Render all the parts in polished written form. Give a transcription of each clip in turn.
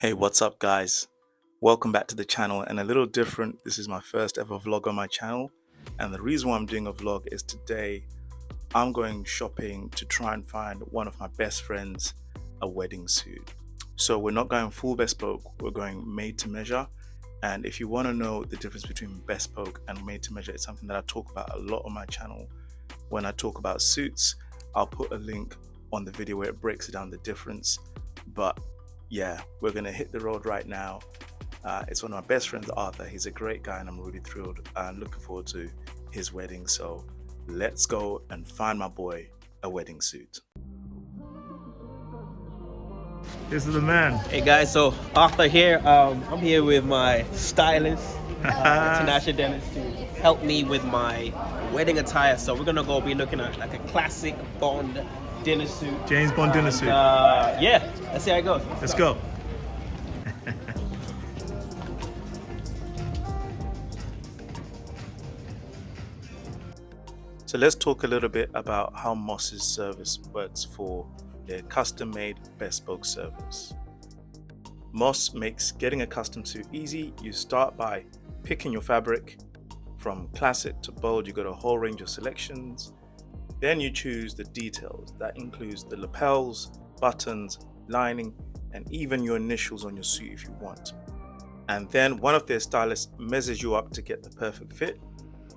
Hey, what's up, guys? Welcome back to the channel, and a little different. This is my first ever vlog on my channel, and the reason why I'm doing a vlog is today I'm going shopping to try and find one of my best friends a wedding suit. So we're not going full bespoke, we're going made to measure. And if you want to know the difference between bespoke and made to measure, it's something that I talk about a lot on my channel. When I talk about suits, I'll put a link on the video where it breaks down the difference. But yeah, we're gonna hit the road right now. It's one of my best friends, Arthur. He's a great guy, and I'm really thrilled and looking forward to his wedding. So let's go and find my boy a wedding suit. This is the man. Hey guys, so Arthur here. I'm here with my stylist, Tanasha Dennis, to help me with my wedding attire. So we're gonna be looking at like a classic Bond dinner suit. James Bond dinner suit. Yeah, let's see how it goes. Let's go. So let's talk a little bit about how Moss's service works for their custom-made bespoke service. Moss makes getting a custom suit easy. You start by picking your fabric. From classic to bold, you got a whole range of selections. Then you choose the details. That includes the lapels, buttons, lining, and even your initials on your suit if you want. And then one of their stylists measures you up to get the perfect fit.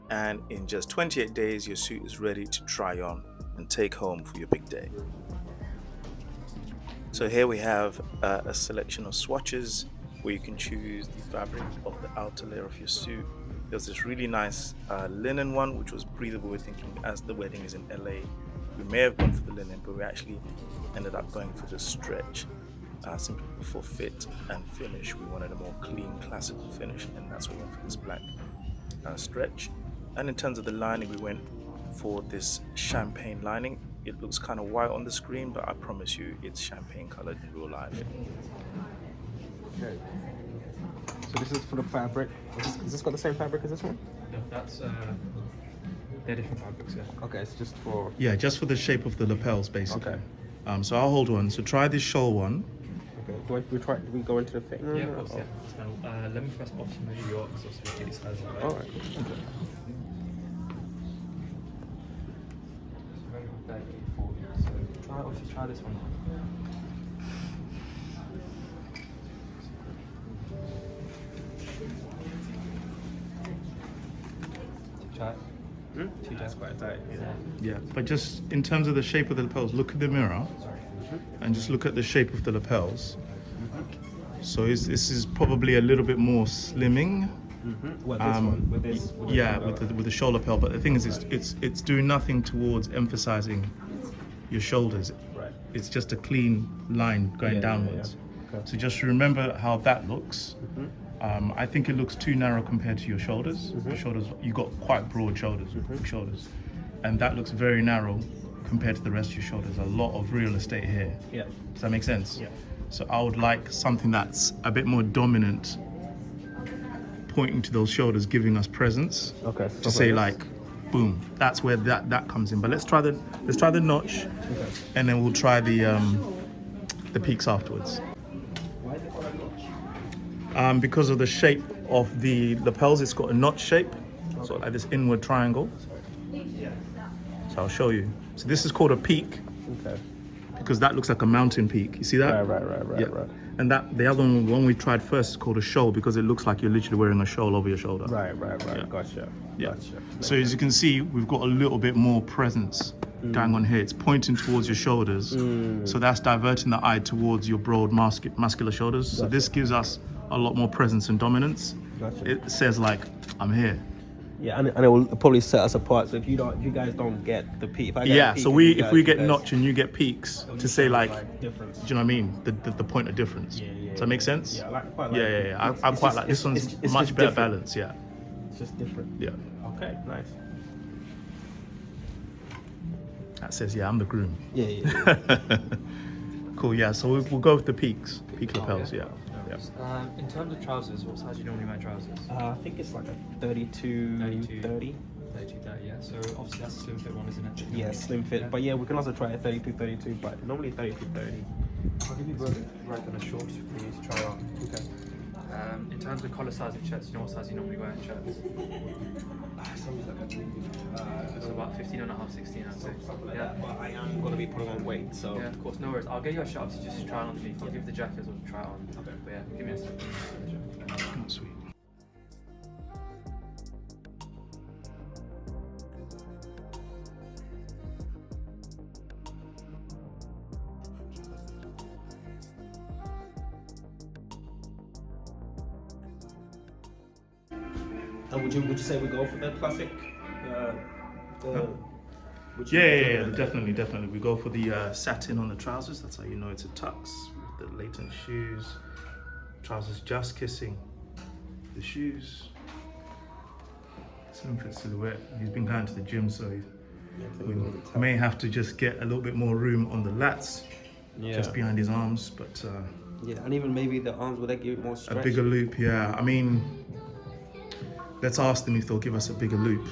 And in just 28 days, your suit is ready to try on and take home for your big day. So here we have a selection of swatches where you can choose the fabric of the outer layer of your suit. There's this really nice linen one, which was breathable. We're thinking as the wedding is in LA, we may have gone for the linen, but we actually ended up going for the stretch. Simply for fit and finish. We wanted a more clean, classical finish, and that's why we went for this black stretch. And in terms of the lining, we went for this champagne lining. It looks kind of white on the screen, but I promise you it's champagne colored in real life. Okay. So this is for the fabric. Is this got the same fabric as this one? No, they're different fabrics, yeah. Okay, it's just for... Yeah, just for the shape of the lapels, basically. Okay. So I'll hold one. So try this shawl one. Okay, do we go into the thing? Yeah, of course, yeah. So, let me first box you measure your so we get these sizes right. Alright. So, obviously try this one. Try it. That's quite tight. Yeah, but just in terms of the shape of the lapels, look at the mirror and just look at the shape of the lapels. So this is probably a little bit more slimming. What, this one? With this? With the shoulder lapel. But the thing is, it's doing nothing towards emphasizing your shoulders. Right. It's just a clean line going downwards. Yeah. Okay. So just remember how that looks. I think it looks too narrow compared to your shoulders. Your shoulders, you got quite broad shoulders, big shoulders, and that looks very narrow compared to the rest of your shoulders. A lot of real estate here. Yeah. Does that make sense? Yeah. So I would like something that's a bit more dominant, pointing to those shoulders, giving us presence. Okay. To say like, boom, that's where that comes in. But let's try the notch, and then we'll try the peaks afterwards. Why is it called a notch? Because of the shape of the lapels, it's got a notch shape, so like this inward triangle. Yeah. So I'll show you. So this is called a peak Okay. because that looks like a mountain peak. You see that? Right. And the other one we tried first is called a shawl because it looks like you're literally wearing a shawl over your shoulder. Right. Yeah. Gotcha. Yeah. Gotcha. So as you can see, we've got a little bit more presence going on here. It's pointing towards your shoulders. So that's diverting the eye towards your broad muscular shoulders. So this gives us a lot more presence and dominance. Gotcha. It says like, I'm here. Yeah, and it will probably set us apart. So if you guys don't get the peak, if I get Yeah, a peak so and if we you get guys- notch and you get peaks, to say like, difference. do you know what I mean? The point of difference. Does that make sense? Yeah, quite like Yeah. it. I quite like this one's it's much just better different. balance. Yeah. It's just different. Yeah. Okay, nice. That says, yeah, I'm the groom. Yeah. Cool. Yeah. So we'll go with the peak lapels. Yeah. In terms of trousers, what size do you normally wear trousers? I think it's like a 32, 32. 30. 32, 30, yeah. So obviously that's a slim fit one, isn't it? Yeah, slim fit. But yeah, we can also try a 32, 32, but normally 32, 30. I'll give you both right and a short for you to try on. Okay. In terms of colour size of shirts, you know what size you normally wear in shirts? Something like that. So about 15.5, 16, I'd say. Yeah. But I am gonna be putting on weight, so. Yeah, of course, no worries. I'll get you a shirt to just try on underneath. I'll give the jacket as well to try on. Okay. But yeah, give me a second. Oh, sweet. And would you say we go for the classic? Would you Yeah, recommend that? definitely. We go for the satin on the trousers. That's how you know it's a tux. With the latent shoes, trousers just kissing the shoes. Slim fit silhouette. He's been going to the gym, so we may have to just get a little bit more room on the lats, just behind his arms, but Yeah, and even maybe the arms, would they give it more a stretch? bigger loop. Yeah, I mean, let's ask them if they'll give us a bigger loop.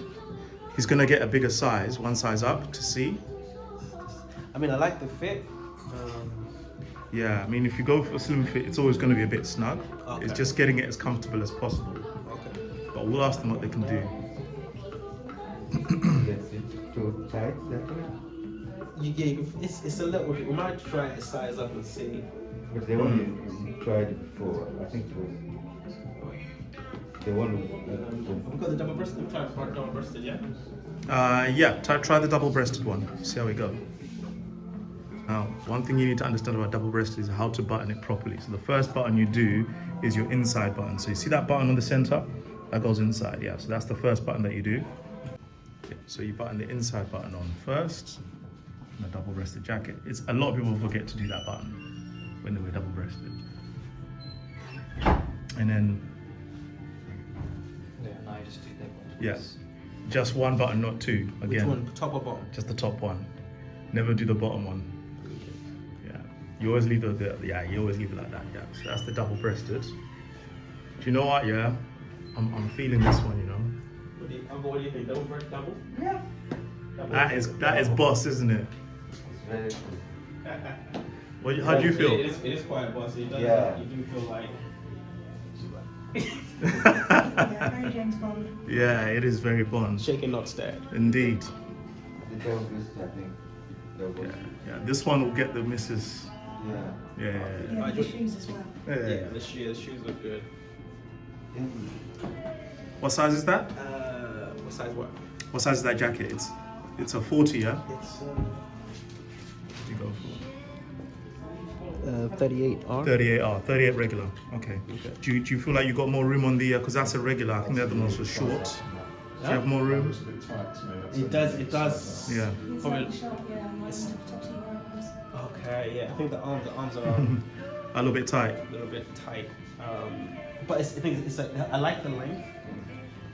He's gonna get a bigger size, one size up to see. I mean, I like the fit. Yeah, I mean, if you go for a slim fit, it's always going to be a bit snug. Okay. It's just getting it as comfortable as possible. Okay. But we'll ask them what they can do. Yes, it's too tight, It's a little bit. We might try to size up and see. but the one you tried it before, I think it was the one We've got the double breasted. We've tried for double breasted, yeah. Yeah, try the double-breasted one. See how we go. Now, one thing you need to understand about double-breasted is how to button it properly. So the first button you do is your inside button. So you see that button on the center? That goes inside, yeah. So that's the first button that you do. Yeah, so you button the inside button on first, in a double-breasted jacket. It's a lot of people forget to do that button when they wear double-breasted. And then, Yeah, now you just do that one. yes, just one button, not two. Which Again, one, top or bottom? just the top one. Never do the bottom one. Yeah, you always leave you always leave it like that. Yeah, so that's the double-breasted. Do you know what? Yeah, I'm feeling this one. You know, What do you think? Double breast, double? Yeah. that is boss, isn't it? very How do you feel? It is quite bossy. It does, Yeah. You do feel like. Yeah, very James Bond. Yeah, it is very Bond. Shaken, not stirred. Indeed. the double wrist, I think. Double. Yeah. This one will get the missus. Yeah. Yeah. Yeah, the shoes as well. Yeah, the shoes look good. What size is that? What size what? What size is that jacket? It's a 40, yeah. It's What do you go for? 38R. 38R, 38 regular. Okay. Okay. Do you feel like you got more room on the? Because that's a regular. I think the other ones were short. Do you have more room? It does. Yeah. It's Probably- like short, yeah, and like top to your arms. Okay, yeah. I think the arms are A little bit tight. a little bit tight. But I think it's like I like the length.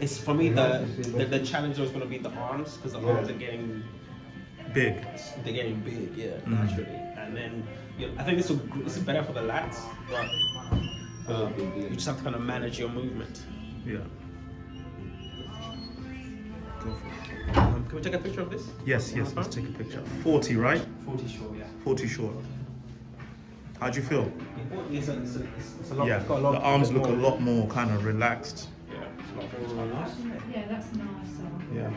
It's for me the challenge is going to be the arms because the arms are getting Big. they're getting big, yeah, naturally. And then I think this is better for the lats, but you just have to kind of manage your movement. Yeah. Go for it. Can we take a picture of this? Yes, let's take a picture. 40, right? 40 short, yeah. 40 short. How'd you feel? It's a lot. Yeah, it's got a lot the arms look a more- lot more kind of relaxed. Yeah, it's a lot more. Yeah, that's nice. Yeah.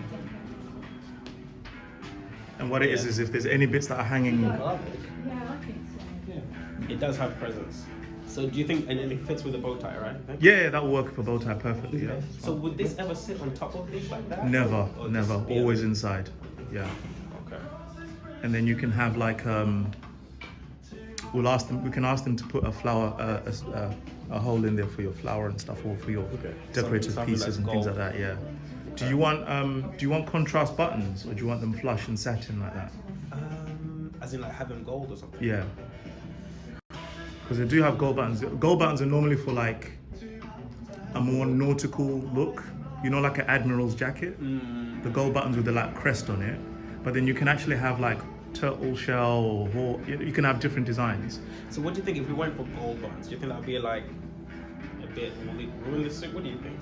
And what it is if there's any bits that are hanging, Yeah, I think so. Yeah. It does have presence. So do you think, and it fits with the bow tie, right? I think? yeah, that will work for bow tie perfectly. Yeah. So would this ever sit on top of this like that? Never, Or never, just be always on- inside. Yeah. Okay. And then you can have like we can ask them to put a flower, a hole in there for your flower and stuff, or for your decorative Something pieces that's and things like gold. that. Yeah. Do you want contrast buttons, or do you want them flush and satin like that? As in like having gold or something. Yeah. Because they do have gold buttons. Gold buttons are normally for like a more nautical look. You know, like an admiral's jacket. The gold buttons with the like crest on it. But then you can actually have like turtle shell or hawk. You can have different designs. So what do you think if we went for gold buttons? Do you think that would be like a bit realistic? What do you think?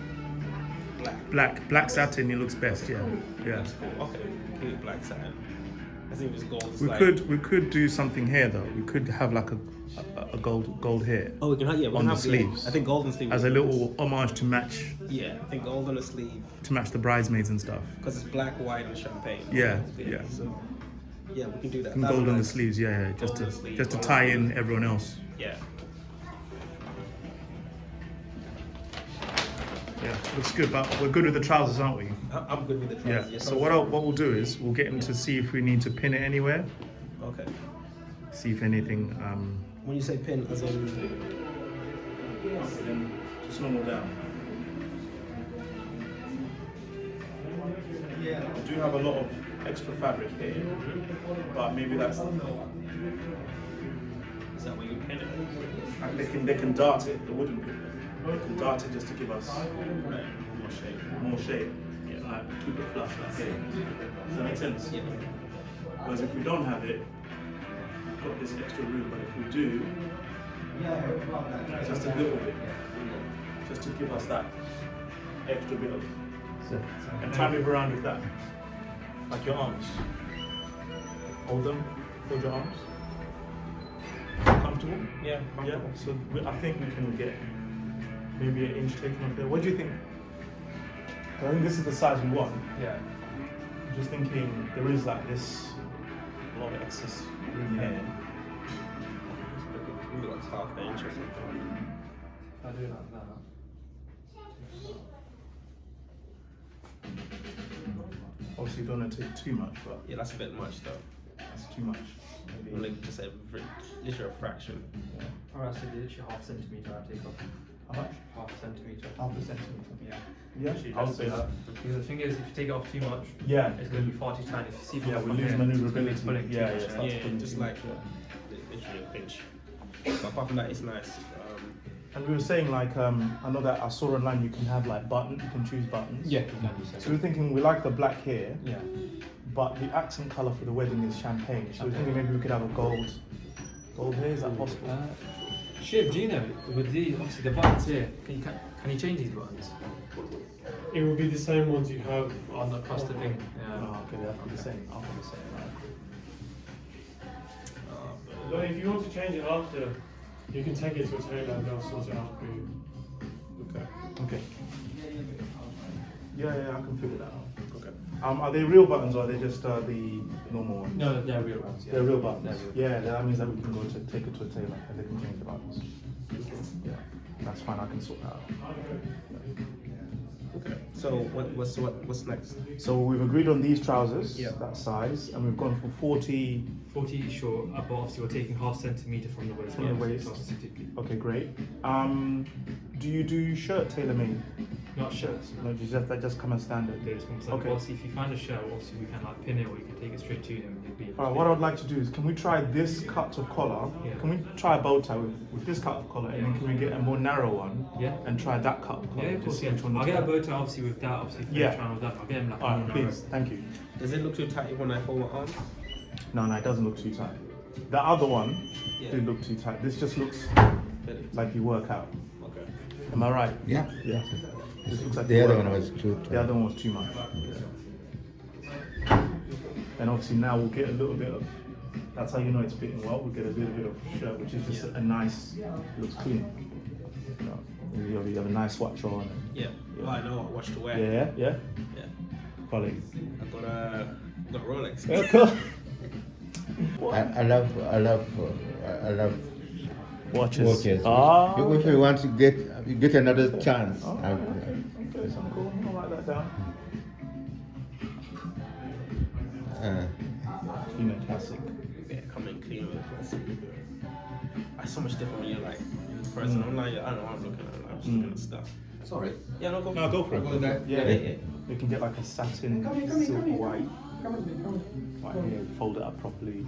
Black. Black satin, it looks best. Yeah. Yeah. That's cool. Okay. Cool black satin. I think it's gold. It's We like, could do something here though. We could have like a gold here Oh, we can have, yeah, we on can the have sleeves. I think golden sleeve. as a little homage to match I think gold on the sleeve the bridesmaids and stuff. because it's black, white, and champagne. Yeah, Yeah. yeah. So, yeah, we can do that. And That'd gold be on the nice. sleeves, yeah, Gold on the sleeve. just to tie in everyone else. Yeah. Yeah, looks good, but we're good with the trousers, aren't we? I'm good with the Yeah. trousers. So what we'll do is we'll get him to see if we need to pin it anywhere. Okay. See if anything. When you say pin, as in Just normal down. Yeah, I do have a lot of extra fabric here, but maybe that's. is that where you pin it? And they can dart it. The wooden people. They can dart it just to give us More shape. more shape. Yeah, like keep it flush like here. Does that make sense? Yeah. Whereas if we don't have it, we've got this extra room. But if we do, just a little bit, just to give us that extra bit of. And try move around with that, like your arms. Hold them. Hold your arms. Comfortable? Yeah. Yeah. So I think we can get maybe an inch taken off there. What do you think? I think this is the size we want. Yeah. I'm just thinking there is like this a lot of excess room here. Maybe like half an inch or something. I do like that. Obviously, you don't want to take too much, but Yeah, that's a bit much though. that's too much. Maybe. Like just literally a fraction. Alright, so literally half centimetre I take off. How much? Half a centimetre. Half a centimeter. Yeah. Yeah, Literally, I would that's say that. Because the thing is, if you take it off too much, Yeah. it's going to be far too tight. If you see from Yeah, the we front lose here, maneuverability. it's pulling too Yeah, much yeah. out. Starts Yeah, pulling just too like much, literally a pinch. But apart from that, it's nice. And we were saying like I know that I saw online you can have like buttons, you can choose buttons. Yeah, you can do So we're thinking we like the black here, Yeah. but the accent color for the wedding is champagne. So we're thinking maybe we could have a gold here. Is that possible? Shiv, do you know, with the, obviously the buttons here, can you change these buttons? It will be the same ones you have On the across the thing? Yeah. Oh, okay, they have to be the same. I'll be the same. Right. But if you want to change it after, you can take it to a tailor and they'll sort it out for you. Okay. Yeah, I can figure that out. Okay. Are they real buttons or are they just the normal ones? No, they're real ones. Yeah. They're real buttons. They're real. Yeah, that means that we can go to take it to a tailor and they can change the buttons. Yeah, that's fine. I can sort that out. Okay. So what's next? So we've agreed on these trousers, Yeah. that size, and we've gone for 40. 40 short, but obviously we're taking half centimetre from the waist. From the waist. So specifically. Okay, great. Do you do shirt tailor made? Not shirts. No, that just come as standard. There's one side. Okay. Obviously, if you find a shirt, obviously we can like pin it or you can take it straight to him. It'd be Alright, what I'd like to do is, can we try this cut of collar? Yeah. Can we try a bow tie with this cut of collar, and then can we get a more narrow one? Yeah. And try that cut of collar? Yeah, of Just course, see yeah. which one I'll looks get a better. bow tie obviously with that, obviously for Yeah. the trying with that. I'll get him like a Alright, more please, narrow. thank you. Does it look too tight when I fold my arms? No, it doesn't look too tight. The other one Yeah. did look too tight. This just looks Fitted. like you work out. Okay. Am I right? Yeah. Yeah. This looks like The you other work one out. was too The tight. other one was too much. And obviously now we'll get a little bit of, that's how you know it's fitting well, we'll get a little bit of shirt, which is just a nice, looks clean. You know, you have a nice watch on. And, Yeah. Well, I know what watch to wear. yeah. Yeah. Quality. I got a Rolex. Yeah, cool. I love Watches. watches. Ah. If you want to get another chance. Oh, okay, so cool. I'll write that down. Clean and classic. Yeah, come in clean with classic. It's so much different when you're like in person. Online, I don't know what I'm looking at. I'm just looking at stuff. Sorry. Yeah, no, go. No, go for it. Yeah. You can get like a satin silver white. Right here, fold it up properly.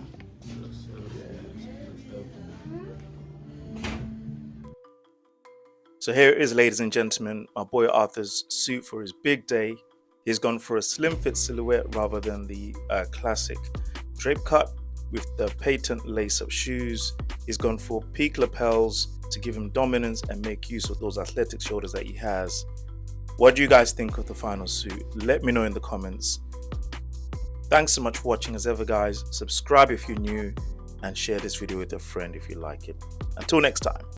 So here it is, ladies and gentlemen, my boy Arthur's suit for his big day. He's gone for a slim fit silhouette rather than the classic drape cut with the patent lace-up shoes. He's gone for peak lapels to give him dominance and make use of those athletic shoulders that he has. What do you guys think of the final suit? Let me know in the comments. Thanks so much for watching as ever, guys. Subscribe if you're new and share this video with a friend if you like it. Until next time.